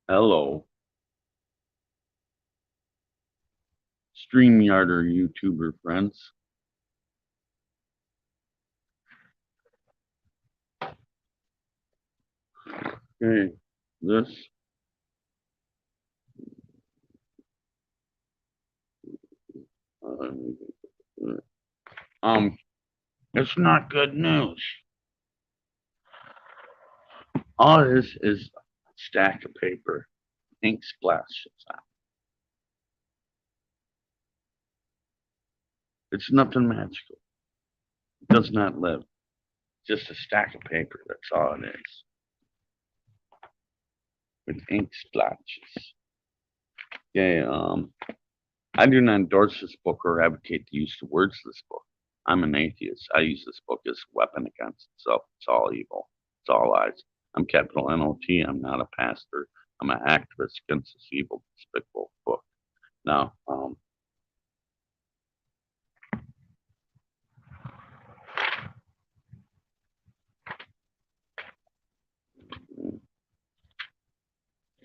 Hello, StreamYarder YouTuber friends. Okay, this um, it's not good news. All it is a stack of paper, ink splashes on. It's nothing magical. It does not live. Just a stack of paper. That's all it is. With ink splashes. Okay, I do not endorse this book or advocate the use of words of this book. I'm an atheist. I use this book as a weapon against itself. It's all evil. It's all lies. I'm capital NOT. I'm not a pastor. I'm an activist against this evil, despicable book. Now,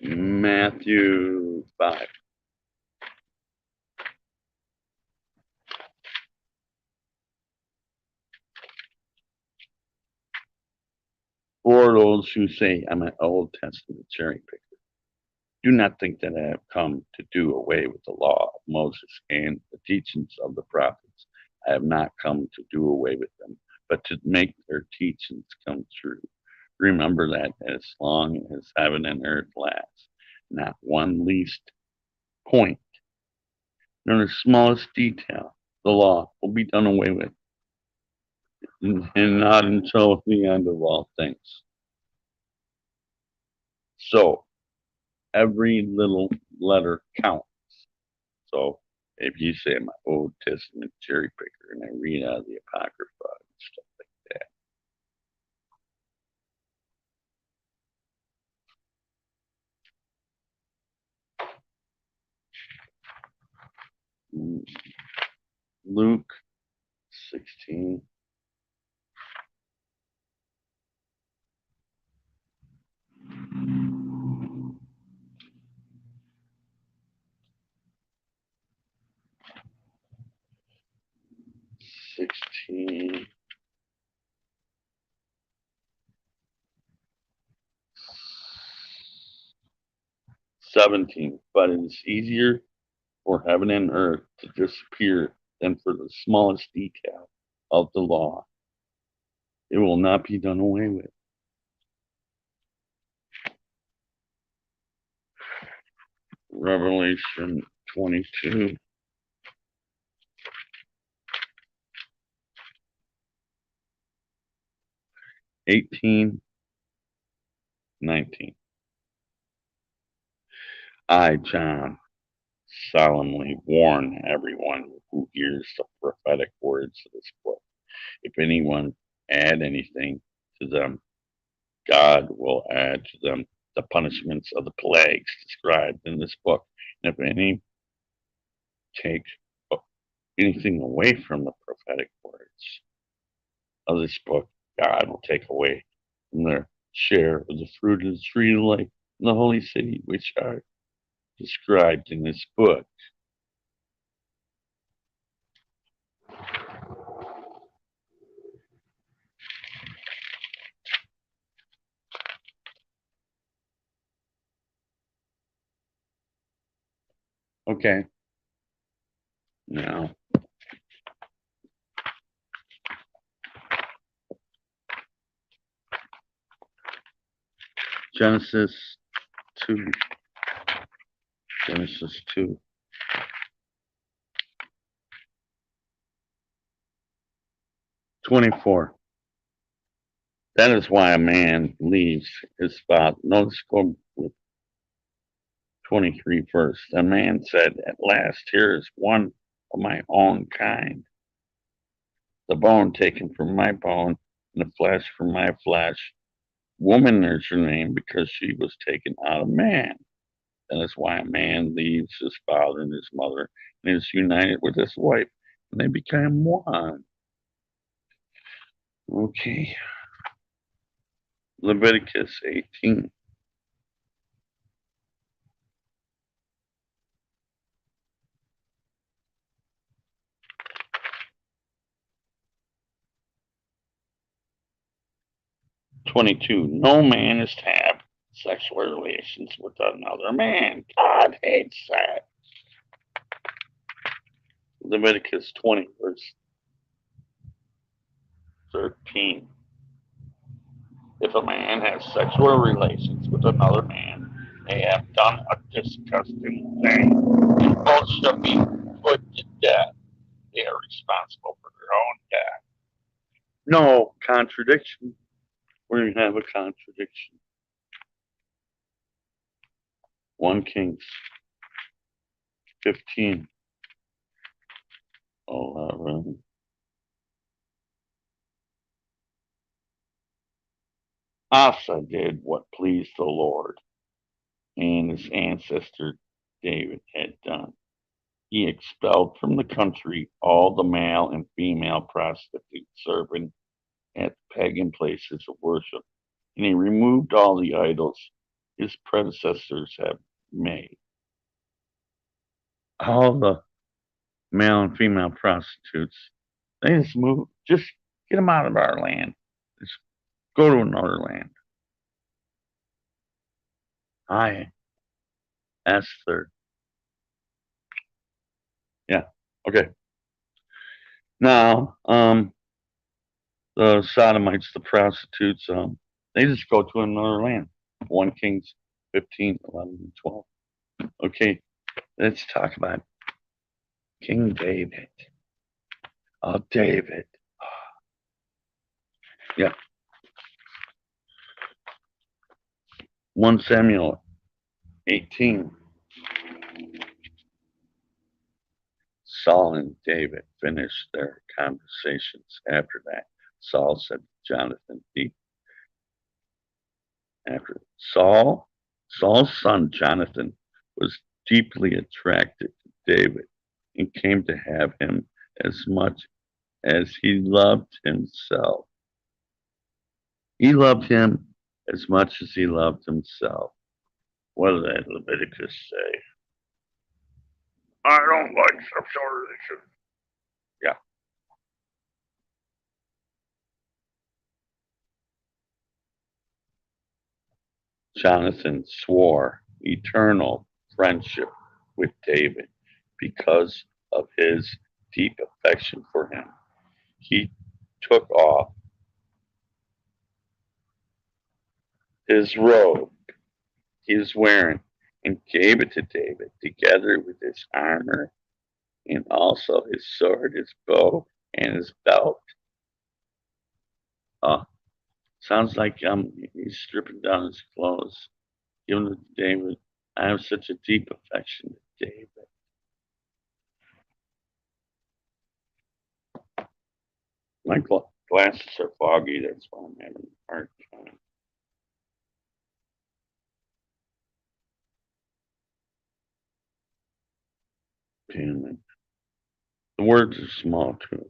Matthew 5. For those who say I'm an Old Testament cherry picker, do not think that I have come to do away with the law of Moses and the teachings of the prophets. I have not come to do away with them, but to make their teachings come true. Remember that as long as heaven and earth last, not one least point, nor the smallest detail, the law will be done away with, and not until the end of all things. So every little letter counts. So if you say I'm an Old Testament cherry picker and I read out of the Apocrypha and stuff like that, Luke 16. 16, 17. But it is easier for heaven and earth to disappear than for the smallest detail of the law. It will not be done away with. Revelation 22. 18, 19. I, John, solemnly warn everyone who hears the prophetic words of this book. If anyone add anything to them, God will add to them the punishments of the plagues described in this book. And if any take anything away from the prophetic words of this book, God will take away from their share of the fruit of the tree of life in the holy city, which are described in this book. Okay, now Genesis 2. Genesis 2. 24. That is why a man leaves his father. No, let's go with 23 first. A man said, At last, here is one of my own kind, the bone taken from my bone, and the flesh from my flesh. Woman is her name because she was taken out of man. That is why a man leaves his father and his mother and is united with his wife, and they become one. Okay. Leviticus 18. 22. No man is to have sexual relations with another man. God hates that. Leviticus 20, verse 13. If a man has sexual relations with another man, they have done a disgusting thing. Both shall be put to death. They are responsible for their own death. No contradiction. We're going to have a contradiction. 1 Kings 15, 11. Asa did what pleased the Lord, and his ancestor David had done. He expelled from the country all the male and female prostitutes serving at pagan places of worship, and he removed all the idols his predecessors had made. All the male and female prostitutes, they just get them out of our land. Just go to another land. I, Esther. Yeah, okay. Now, the sodomites, the prostitutes, they just go to another land. 1 Kings 15, 11, and 12. Okay, let's talk about King David. Oh, David. Yeah. 1 Samuel 18. Saul and David finished their conversations. After that, Saul said to Jonathan, after Saul's son Jonathan was deeply attracted to David and came to have him as much as he loved himself. He loved him as much as he loved himself. What did that Leviticus say? I don't like sexual relations. Yeah. Jonathan swore eternal friendship with David because of his deep affection for him. He took off his robe he was wearing and gave it to David, together with his armor and also his sword, his bow, and his belt. Oh, sounds like he's stripping down his clothes, giving it to David. I have such a deep affection to David. My glasses are foggy, that's why I'm having a hard time. Damn it. The words are small too.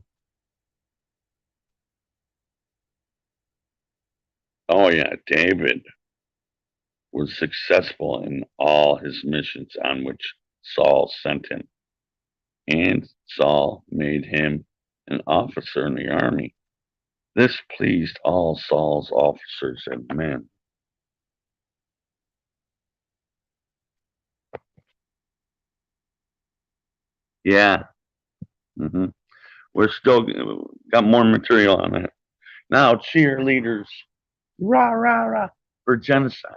Oh yeah, David was successful in all his missions on which Saul sent him, and Saul made him an officer in the army. This pleased all Saul's officers and men. Yeah, hmm we're still got more material on it. Now, cheerleaders, rah, rah, rah, for genocide.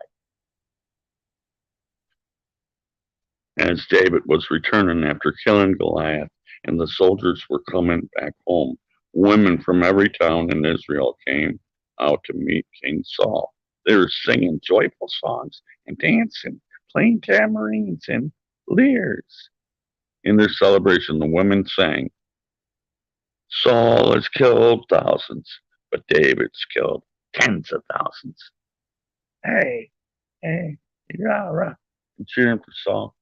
As David was returning after killing Goliath and the soldiers were coming back home, women from every town in Israel came out to meet King Saul. They were singing joyful songs and dancing, playing tambourines and lyres. In their celebration, the women sang, Saul has killed thousands, but David's killed tens of thousands. Hey, hey, rah, rah. I'm cheering for Saul.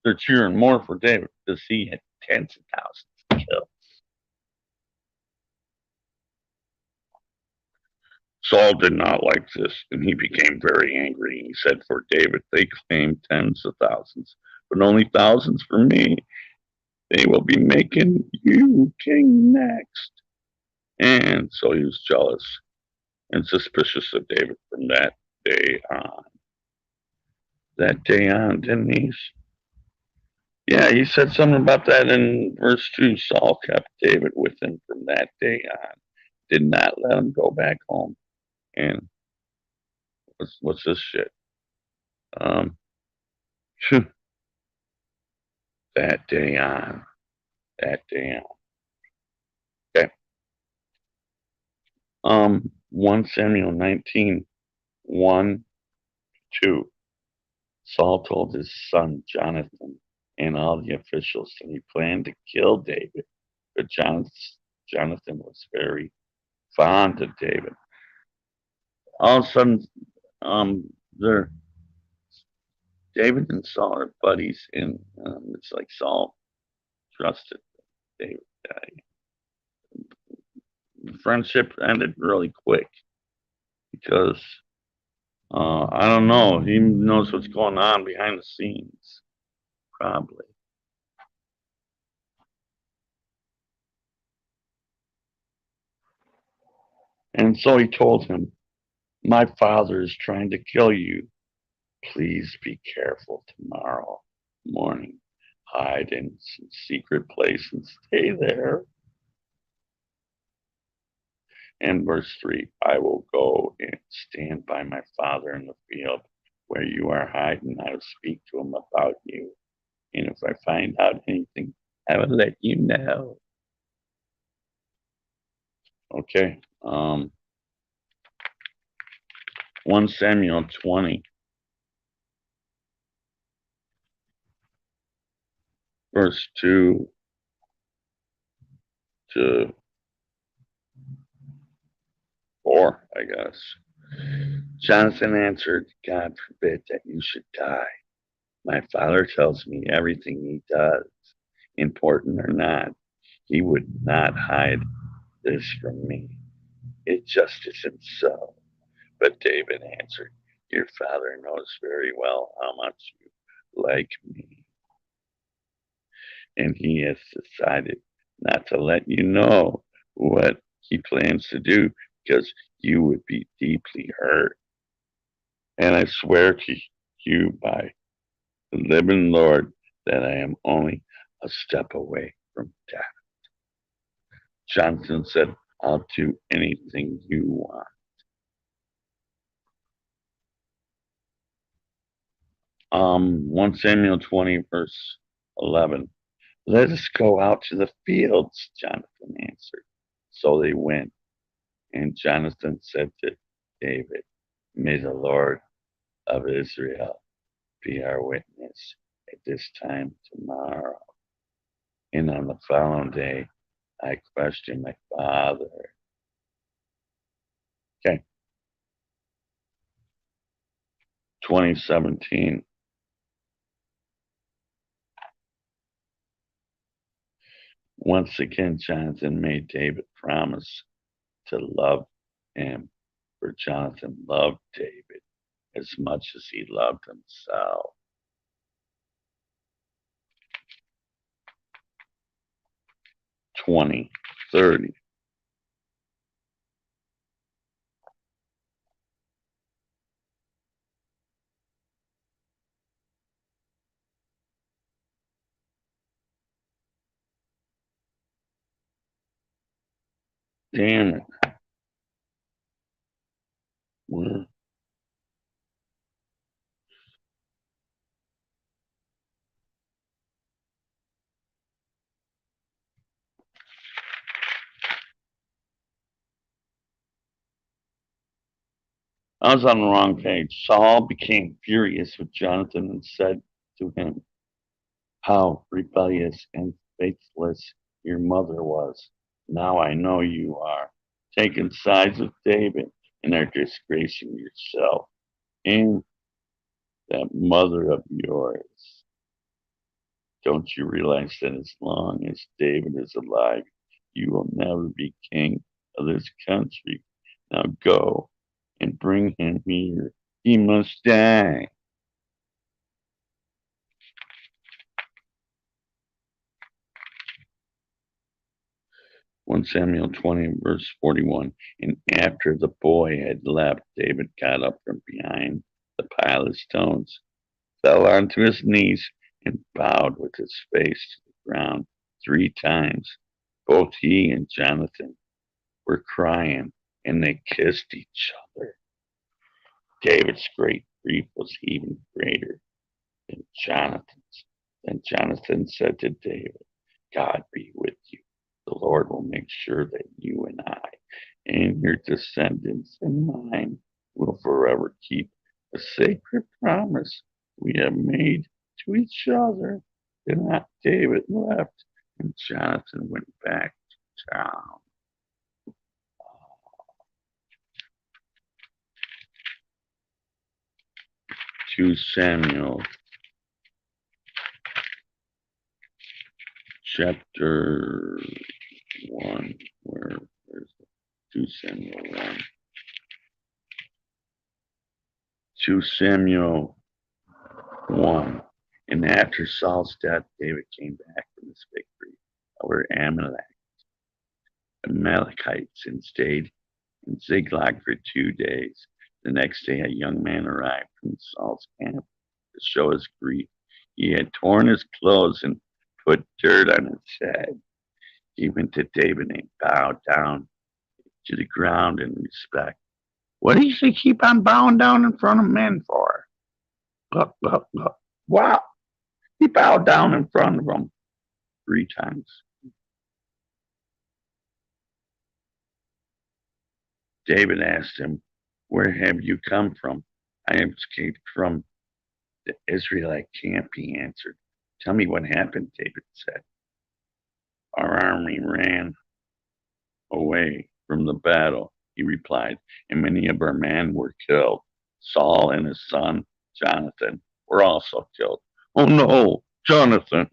They're cheering more for David because he had tens of thousands killed. Saul did not like this, and he became very angry. And he said, For David, they claim tens of thousands, but only thousands for me. They will be making you king next. And so he was jealous, and suspicious of David from that day on. That day on, didn't he? Yeah, he said something about that in verse 2. Saul kept David with him from that day on, did not let him go back home. And what's this shit? Um, that day on, that day on. Okay. 1 Samuel 19, 1, 2. Saul told his son Jonathan and all the officials that he planned to kill David, but Jonathan was very fond of David. All of a sudden, they're David and Saul are buddies, and it's like Saul trusted David. The friendship ended really quick because I don't know. He knows what's going on behind the scenes, probably. And so he told him, "My father is trying to kill you. Please be careful tomorrow morning. Hide in some secret place and stay there." And verse 3, "I will go and stand by my father in the field where you are hiding. I will speak to him about you. And if I find out anything, I will let you know." Okay. 1 Samuel 20, verse 2 to 4, I guess. Jonathan answered, "God forbid that you should die. My father tells me everything he does, important or not. He would not hide this from me. It just isn't so." But David answered, "Your father knows very well how much you like me, and he has decided not to let you know what he plans to do because you would be deeply hurt. And I swear to you by the living Lord that I am only a step away from death." Johnson said, "I'll do anything you want." 1 Samuel 20, verse 11. "Let us go out to the fields," Jonathan answered. So they went, and Jonathan said to David, "May the Lord of Israel be our witness at this time tomorrow." And on the following day, I questioned my father. Okay, 2017. Once again, Jonathan made David promise to love him, for Jonathan loved David as much as he loved himself. 2030. Damn it. Well, I was on the wrong page. Saul became furious with Jonathan and said to him, "How rebellious and faithless your mother was. Now I know you are taking sides with David and are disgracing yourself and that mother of yours. Don't you realize that as long as David is alive, you will never be king of this country? Now go and bring him here. He must die." 1 Samuel 20, verse 41. And after the boy had left, David got up from behind the pile of stones, fell onto his knees, and bowed with his face to the ground 3 times. Both he and Jonathan were crying, and they kissed each other. David's great grief was even greater than Jonathan's. Then Jonathan said to David, God be with you. The Lord will make sure that you and I and your descendants and mine will forever keep the sacred promise we have made to each other. Then David left, and Jonathan went back to town. 2 Samuel chapter 1. Where's 2 Samuel 1? 2 Samuel 1. And after Saul's death, David came back from his victory over Amalekites and stayed in Ziklag for 2 days. The next day, a young man arrived from Saul's camp to show his grief. He had torn his clothes and put dirt on his head. He went to David and bowed down to the ground in respect. What do you keep on bowing down in front of men for? Look, look, look. Wow. He bowed down in front of them 3 times. David asked him, Where have you come from? I have escaped from the Israelite camp, he answered. Tell me what happened, David said. Our army ran away from the battle, he replied, and many of our men were killed. Saul and his son, Jonathan, were also killed. Oh no, Jonathan.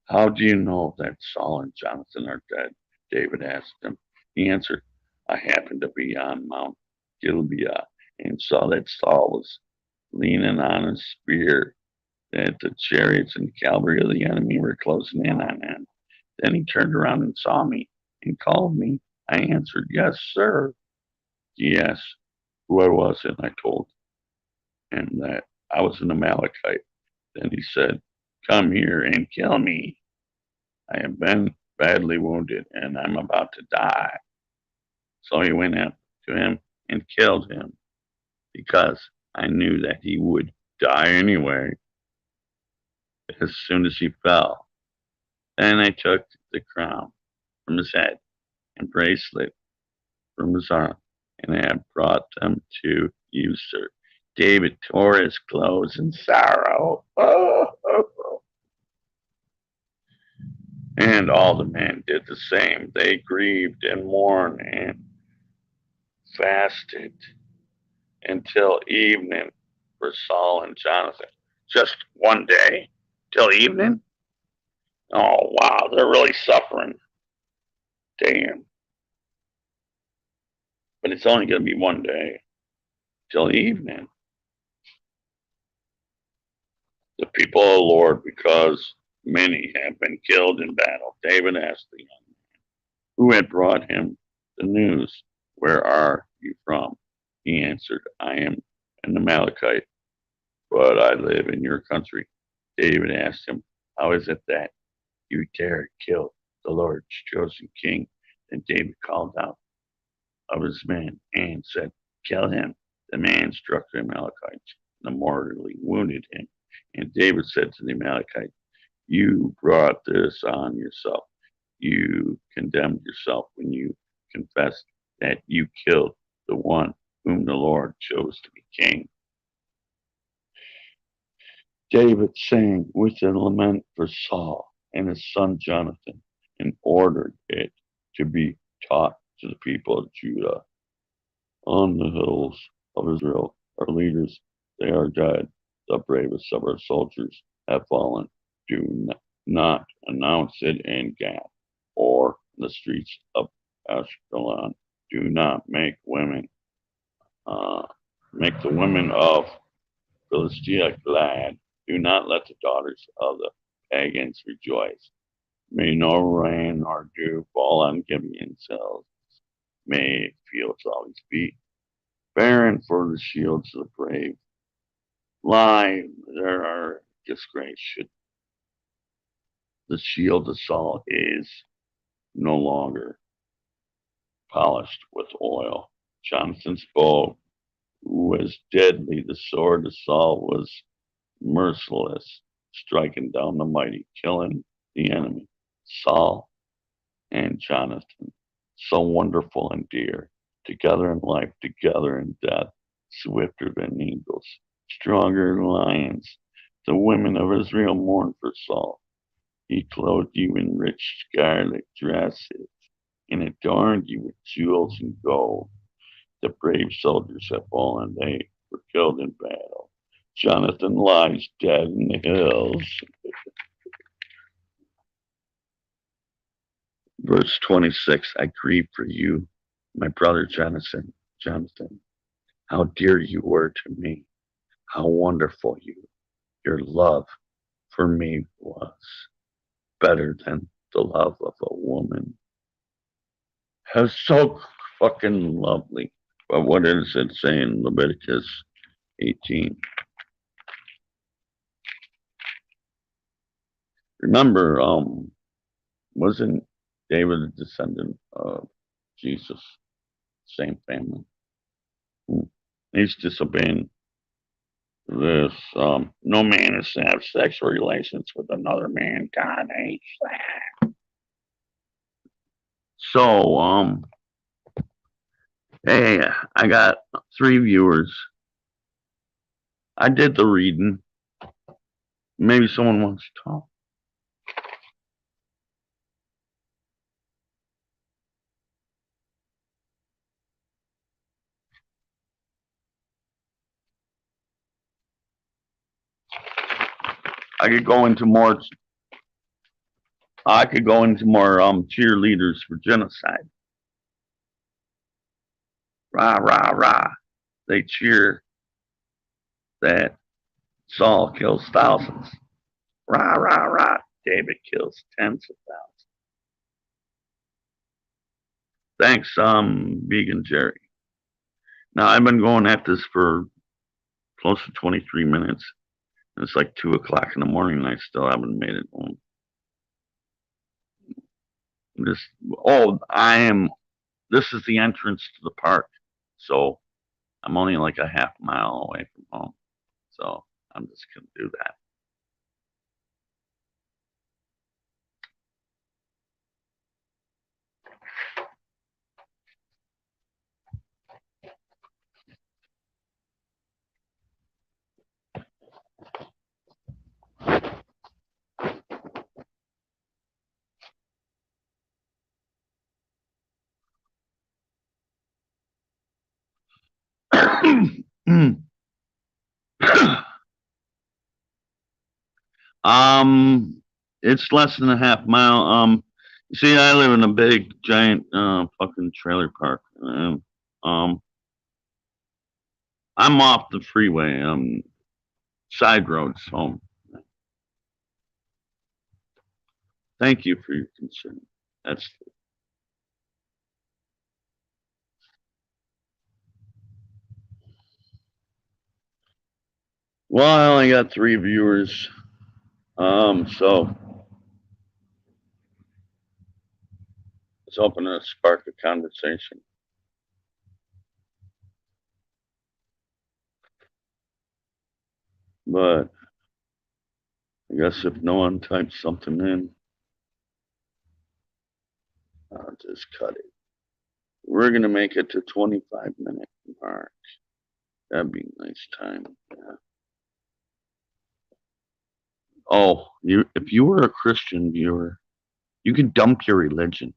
How do you know that Saul and Jonathan are dead? David asked him. He answered, I happened to be on Mount Gilead and saw that Saul was leaning on his spear, that the chariots and cavalry of the enemy were closing in on him. Then he turned around and saw me and called me. I answered, Yes, sir. He asked who I was, and I told him that I was an Amalekite. Then he said, Come here and kill me. I have been badly wounded, and I'm about to die. So he went up to him and killed him, because I knew that he would die anyway as soon as he fell. Then I took the crown from his head and bracelet from his arm, and I have brought them to you, sir. David tore his clothes in sorrow. And all the men did the same. They grieved and mourned and fasted until evening for Saul and Jonathan. Just one day till evening? Oh, wow, they're really suffering. Damn. But it's only going to be one day till evening. The people of the Lord, because many have been killed in battle. David asked the young man who had brought him the news, Where are you from? He answered, I am an Amalekite, but I live in your country. David asked him, How is it that you dare kill the Lord's chosen king? Then David called out of his men and said, Kill him. The man struck the Amalekite and mortally wounded him. And David said to the Amalekite, You brought this on yourself. You condemned yourself when you confessed that you killed the one whom the Lord chose to be king. David sang with a lament for Saul and his son Jonathan and ordered it to be taught to the people of Judah. On the hills of Israel, our leaders, they are dead. The bravest of our soldiers have fallen. Do not announce it in Gath or in the streets of Ashkelon. Do not make make the women of Philistia glad. Do not let the daughters of the pagans rejoice. May no rain or dew fall on Gibeon's hills. May fields always be barren for the shields of the brave. Lie, there are disgrace. Should the shield of Saul is no longer polished with oil. Jonathan's bow was deadly. The sword of Saul was merciless, striking down the mighty, killing the enemy. Saul and Jonathan, so wonderful and dear, together in life, together in death, swifter than eagles, stronger than lions. The women of Israel mourned for Saul. He clothed you in rich scarlet dresses and adorned you with jewels and gold. The brave soldiers have fallen, they were killed in battle. Jonathan lies dead in the hills. Verse 26, I grieve for you, my brother Jonathan. Jonathan, how dear you were to me. How wonderful your love for me was. Better than the love of a woman. It was so fucking lovely. But what does it say in Leviticus 18? Remember, wasn't David a descendant of Jesus? Same family. He's disobeying this. No man is to have sexual relations with another man. God hates that. So, hey, I got 3 viewers. I did the reading. Maybe someone wants to talk. I could go into more. I could go into more cheerleaders for genocide. Rah rah rah! They cheer that Saul kills thousands. Rah rah rah! David kills tens of thousands. Thanks, vegan Jerry. Now I've been going at this for close to 23 minutes. It's like 2 o'clock in the morning, and I still haven't made it home. This I am. This is the entrance to the park, so I'm only like a half mile away from home. So I'm just gonna do that. um, it's less than a half mile. You see, I live in a big, giant, fucking trailer park. I'm off the freeway. Side roads home. Thank you for your concern. That's well, I only got 3 viewers. So it's hoping to spark a conversation. But I guess if no one types something in, I'll just cut it. We're gonna make it to 25-minute mark. That'd be a nice time. Yeah. Oh, if you were a Christian viewer, you could dump your religion.